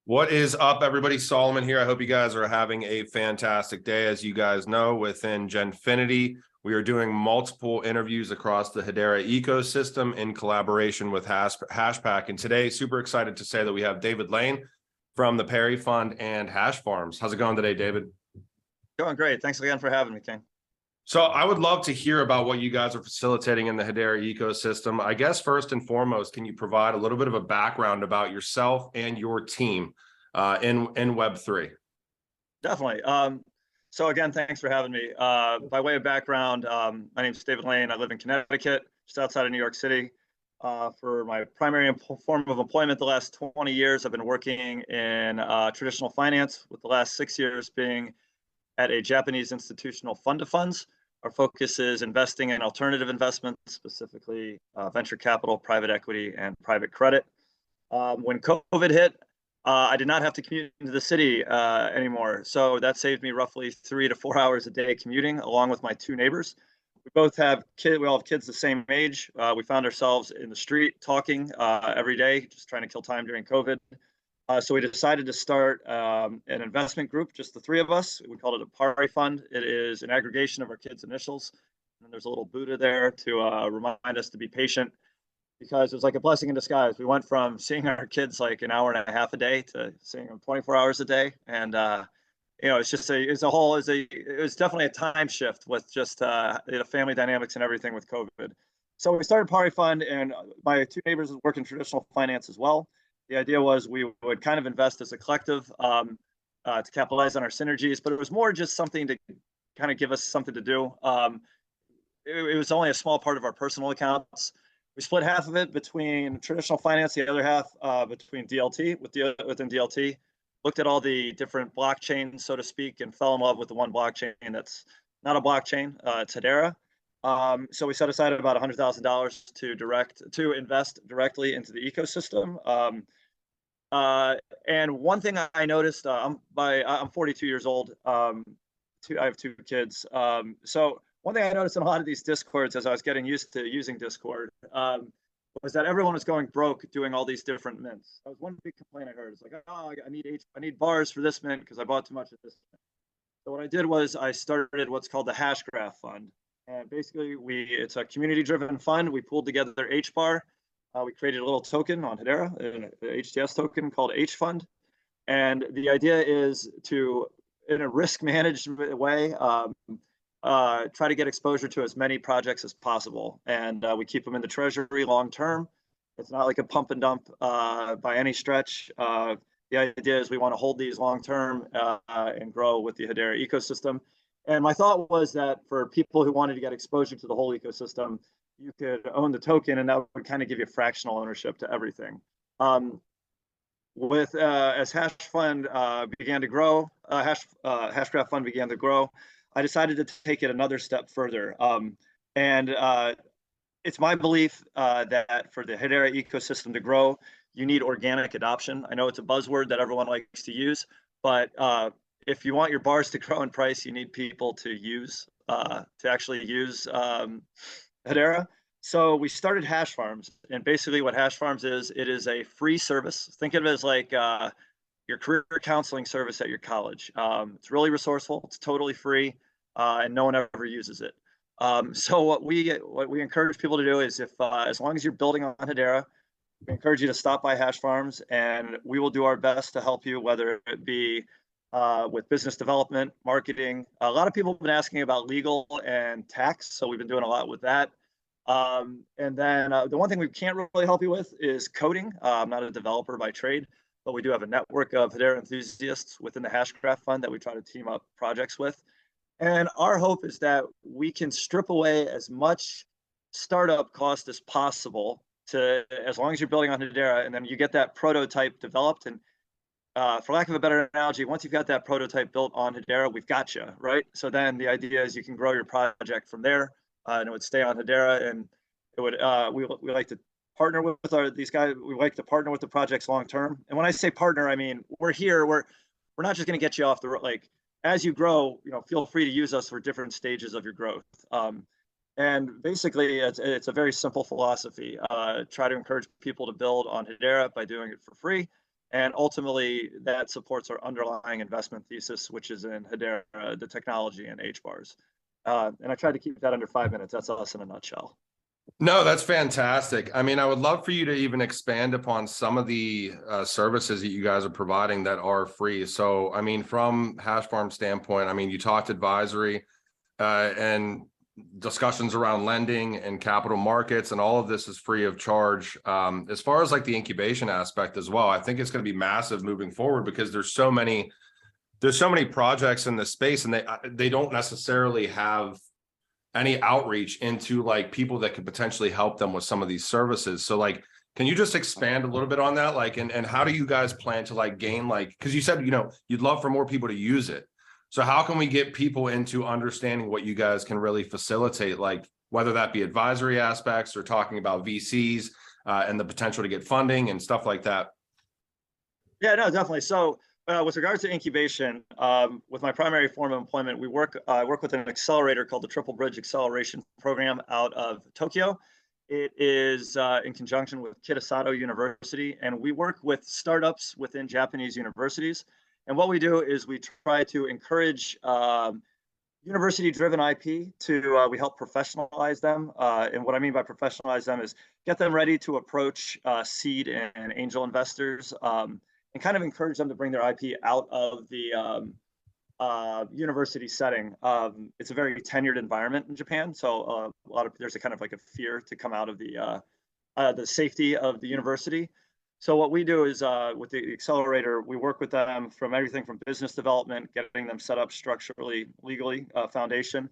What is up, everybody? Solomon here. I hope you guys are having a fantastic day. As you guys know, within Genfinity, we are doing multiple interviews across the Hedera ecosystem in collaboration with HashPack. And today, super excited to say that we have David Lane from the Pary Fund and HashFarms. How's it going today, David? Going great. Thanks again for having me, King. So I would love to hear about what you guys are facilitating in the Hedera ecosystem. I guess first and foremost, can you provide a little bit of a background about yourself and your team in Web3? Definitely. So again, thanks for having me. By way of background, my name is David Lane. I live in Connecticut, just outside of New York City. For my primary form of employment the last 20 years, I've been working in traditional finance, with the last 6 years being at a Japanese institutional fund of funds. Our focus is investing in alternative investments, specifically venture capital, private equity, and private credit. When COVID hit, I did not have to commute into the city anymore. So that saved me roughly 3 to 4 hours a day commuting, along with my two neighbors. We both have kids. We all have kids the same age. We found ourselves in the street talking every day, just trying to kill time during COVID. So we decided to start an investment group, just the three of us. We called it a Pary Fund. It is an aggregation of our kids' initials. And there's a little Buddha there to remind us to be patient, because it was like a blessing in disguise. We went from seeing our kids like an hour and a half a day to seeing them 24 hours a day. And, it's just it was definitely a time shift with just family dynamics and everything with COVID. So we started Pary Fund, and my two neighbors work in traditional finance as well. The idea was we would kind of invest as a collective to capitalize on our synergies, but it was more just something to kind of give us something to do. It was only a small part of our personal accounts. We split half of it between traditional finance, the other half between DLT, within DLT. Looked at all the different blockchains, so to speak, and fell in love with the one blockchain that's not a blockchain. It's Hedera. So we set aside about $100,000 to invest directly into the ecosystem. And one thing I noticed, I'm 42 years old. I have two kids. So one thing I noticed in a lot of these Discords, as I was getting used to using Discord, was that everyone was going broke doing all these different mints. That was one big complaint I heard. It's like, oh, I need bars for this mint because I bought too much of this mint. So what I did was I started what's called the Hashgraph Fund. And basically, it's a community-driven fund. We pulled together HBAR. We created a little token on Hedera, an HTS token called HFund. And the idea is to, in a risk-managed way, try to get exposure to as many projects as possible. And we keep them in the treasury long-term. It's not like a pump and dump by any stretch. The idea is we want to hold these long-term and grow with the Hedera ecosystem. And my thought was that for people who wanted to get exposure to the whole ecosystem, you could own the token, and that would kind of give you fractional ownership to everything. As Hash Fund began to grow, Hashgraph Fund began to grow, I decided to take it another step further. It's my belief that for the Hedera ecosystem to grow, you need organic adoption. I know it's a buzzword that everyone likes to use, but if you want your bars to grow in price, you need people to actually use Hedera. So we started HashFarms, and basically what HashFarms is, it is a free service. Think of it as like your career counseling service at your college. It's really resourceful. It's totally free, and no one ever uses it. So what we encourage people to do is, if as long as you're building on Hedera, we encourage you to stop by HashFarms, and we will do our best to help you, whether it be with business development, marketing. A lot of people have been asking about legal and tax, so we've been doing a lot with that. And then the one thing we can't really help you with is coding. I'm not a developer by trade, but we do have a network of Hedera enthusiasts within the Hashgraph Fund that we try to team up projects with. And our hope is that we can strip away as much startup cost as possible, as long as you're building on Hedera, and then you get that prototype developed. And for lack of a better analogy, once you've got that prototype built on Hedera, we've got you, right? So then the idea is you can grow your project from there, and it would stay on Hedera, and it would. We like to partner with these guys. We like to partner with the projects long term. And when I say partner, I mean we're here. We're not just going to get you off the road. Like, as you grow, feel free to use us for different stages of your growth. And basically, it's a very simple philosophy. Try to encourage people to build on Hedera by doing it for free. And ultimately, that supports our underlying investment thesis, which is in Hedera, the technology and HBARs. And I tried to keep that under 5 minutes. That's us in a nutshell. No, that's fantastic. I mean, I would love for you to even expand upon some of the services that you guys are providing that are free. So, I mean, from HashFarm standpoint, I mean, you talked advisory and discussions around lending and capital markets, and all of this is free of charge. As far as like the incubation aspect as well, I think it's going to be massive moving forward because there's so many projects in this space, and they don't necessarily have any outreach into like people that could potentially help them with some of these services. So like, can you just expand a little bit on that? Like, and how do you guys plan to like gain, like, because you said, you'd love for more people to use it. So how can we get people into understanding what you guys can really facilitate, like whether that be advisory aspects or talking about VCs and the potential to get funding and stuff like that? Yeah, no, definitely. So with regards to incubation, with my primary form of employment, I work with an accelerator called the Triple Bridge Acceleration Program out of Tokyo. It is in conjunction with Kitasato University, and we work with startups within Japanese universities. And what we do is we try to encourage university-driven IP we help professionalize them. And what I mean by professionalize them is get them ready to approach seed and angel investors, and kind of encourage them to bring their IP out of the university setting. It's a very tenured environment in Japan, so there's a kind of like a fear to come out of the safety of the university. So what we do is with the accelerator, we work with them from everything from business development, getting them set up structurally, legally, foundation.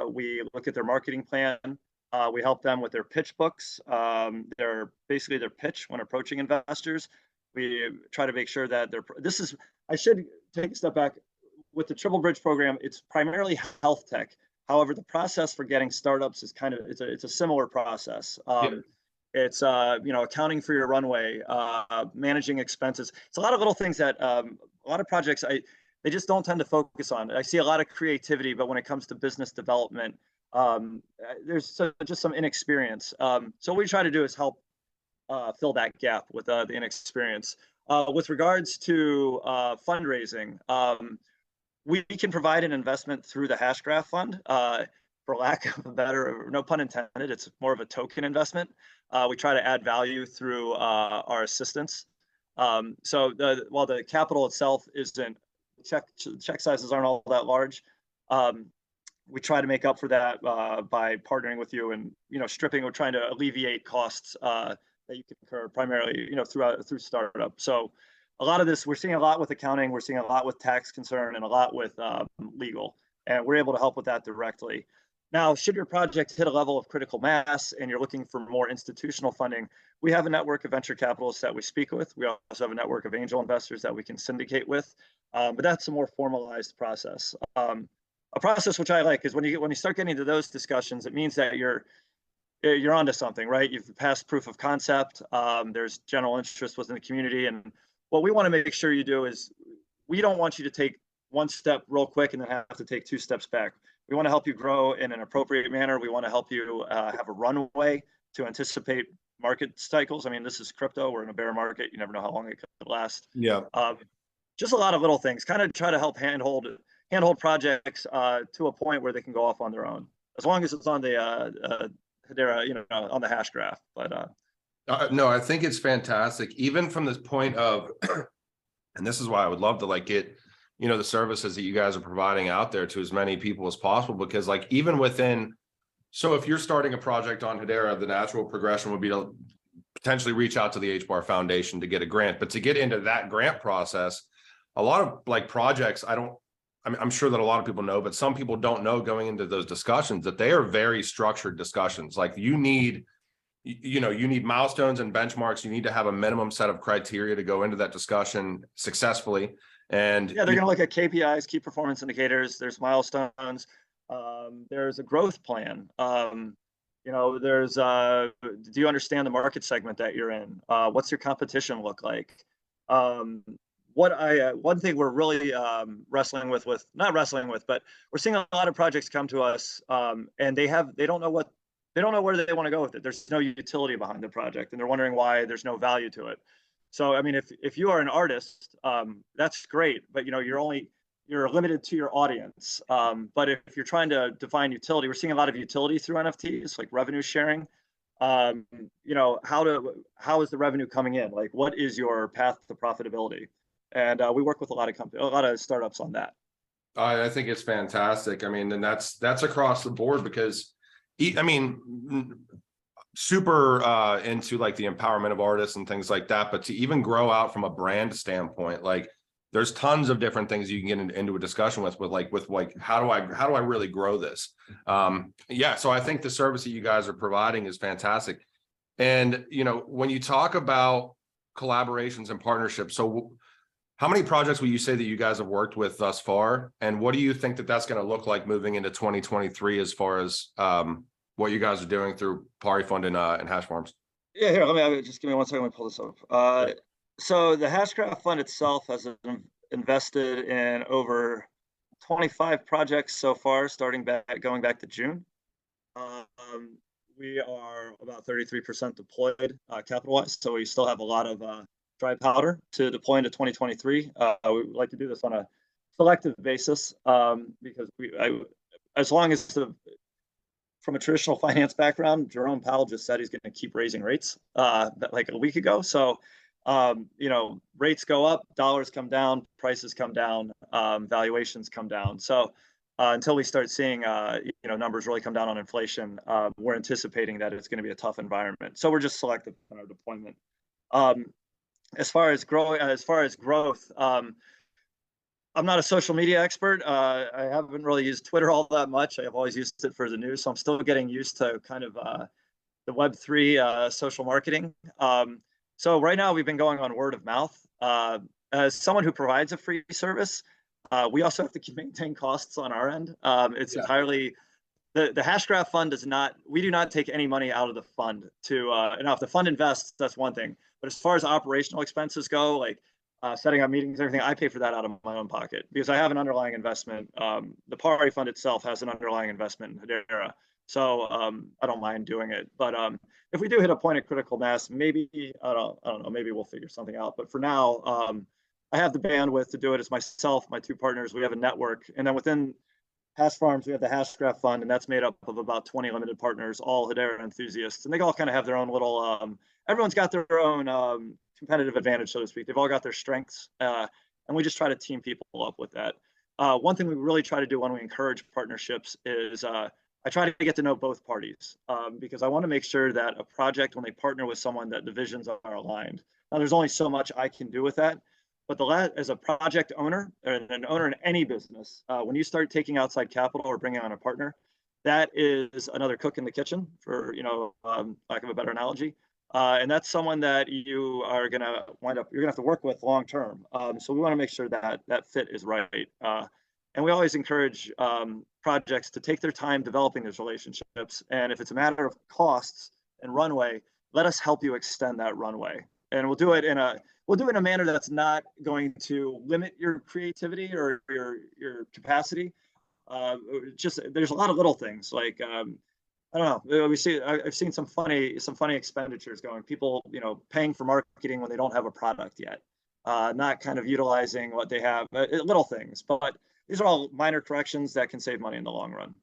We look at their marketing plan. We help them with their pitch books, their pitch when approaching investors. We try to make sure that I should take a step back. With the Triple Bridge program, it's primarily health tech. However, the process for getting startups is it's a similar process. It's accounting for your runway, managing expenses. It's a lot of little things that a lot of projects they just don't tend to focus on. I see a lot of creativity, but when it comes to business development, there's just some inexperience. So what we try to do is help fill that gap with the inexperience. With regards to fundraising, we can provide an investment through the Hashgraph Fund. For lack of a better, no pun intended, it's more of a token investment. We try to add value through our assistance. So while the capital itself isn't, check sizes aren't all that large, we try to make up for that by partnering with you and stripping or trying to alleviate costs that you can incur primarily through startup. So a lot of this, we're seeing a lot with accounting, we're seeing a lot with tax concern, and a lot with legal, and we're able to help with that directly. Now, should your project hit a level of critical mass and you're looking for more institutional funding, we have a network of venture capitalists that we speak with. We also have a network of angel investors that we can syndicate with, but that's a more formalized process. A process which I like is when you start getting into those discussions, it means that you're onto something, right? You've passed proof of concept. There's general interest within the community, and what we want to make sure you do is we don't want you to take one step real quick and then have to take 2 steps back. We want to help you grow in an appropriate manner. We want to help you have a runway to anticipate market cycles. I mean, this is crypto. We're in a bear market. You never know how long it could last. Yeah. Just a lot of little things. Kind of try to help handhold projects to a point where they can go off on their own, as long as it's on the Hedera, on the Hashgraph. But no, I think it's fantastic, even from this point of, and this is why I would love to like get the services that you guys are providing out there to as many people as possible, because like even within, so if you're starting a project on Hedera, the natural progression would be to potentially reach out to the HBAR Foundation to get a grant. But to get into that grant process, a lot of like projects, I'm sure that a lot of people know, but some people don't know going into those discussions that they are very structured discussions. Like you need milestones and benchmarks. You need to have a minimum set of criteria to go into that discussion successfully. And yeah, they're going to look at KPIs, key performance indicators. There's milestones. There's a growth plan. There's do you understand the market segment that you're in? What's your competition look like? One thing we're really wrestling with, not wrestling with, but we're seeing a lot of projects come to us, and they don't know where they want to go with it. There's no utility behind the project, and they're wondering why there's no value to it. So, I mean, if you are an artist, that's great, but you're limited to your audience. But if you're trying to define utility, we're seeing a lot of utility through NFTs, like revenue sharing. Um, how is the revenue coming in? Like, what is your path to profitability? And we work with a lot of companies, a lot of startups on that. I think it's fantastic. I mean, and that's across the board because, I mean, super into like the empowerment of artists and things like that, but to even grow out from a brand standpoint, like there's tons of different things you can get into a discussion with like how do I really grow this? Yeah, so I think the service that you guys are providing is fantastic. And when you talk about collaborations and partnerships, so how many projects will you say that you guys have worked with thus far? And what do you think that that's going to look like moving into 2023 as far as what you guys are doing through Pary Fund and HashFarms? Yeah, here, let me just give me 1 second. Let me pull this up. So the Hashgraph Fund itself has invested in over 25 projects so far, going back to June. Um, we are about 33% deployed capital-wise, so we still have a lot of dry powder to deploy into 2023. We would like to do this on a selective basis because as long as from a traditional finance background, Jerome Powell just said he's going to keep raising rates like a week ago. So, rates go up, dollars come down, prices come down, valuations come down. So until we start seeing, numbers really come down on inflation, we're anticipating that it's going to be a tough environment. So we're just selective in our deployment. As far as growth, I'm not a social media expert. I haven't really used Twitter all that much. I've always used it for the news, so I'm still getting used to kind of the Web3 social marketing. So right now we've been going on word of mouth. As someone who provides a free service, we also have to maintain costs on our end. It's entirely the Hashgraph Fund we do not take any money out of the fund now if the fund invests, that's one thing. But as far as operational expenses go, like setting up meetings, everything, I pay for that out of my own pocket because I have an underlying investment. The Pary Fund itself has an underlying investment in Hedera. So I don't mind doing it. But if we do hit a point of critical mass, maybe, I don't know, maybe we'll figure something out. But for now, I have the bandwidth to do it. It's myself, my two partners. We have a network. And then within HashFarms, we have the Hashgraph Fund, and that's made up of about 20 limited partners, all Hedera enthusiasts. And they all kind of have their own little, everyone's got their own competitive advantage, so to speak. They've all got their strengths. And we just try to team people up with that. One thing we really try to do when we encourage partnerships is I try to get to know both parties because I want to make sure that a project, when they partner with someone, that the visions are aligned. Now, there's only so much I can do with that. But as a project owner and an owner in any business, when you start taking outside capital or bringing on a partner, that is another cook in the kitchen, for lack of a better analogy. And that's someone that you are going to you're going to have to work with long term. So we want to make sure that that fit is right. And we always encourage projects to take their time developing those relationships. And if it's a matter of costs and runway, let us help you extend that runway. And we'll do it in a manner that's not going to limit your creativity or your capacity. Just there's a lot of little things like I don't know. I've seen some funny expenditures going. People, paying for marketing when they don't have a product yet, not kind of utilizing what they have. Little things, but these are all minor corrections that can save money in the long run.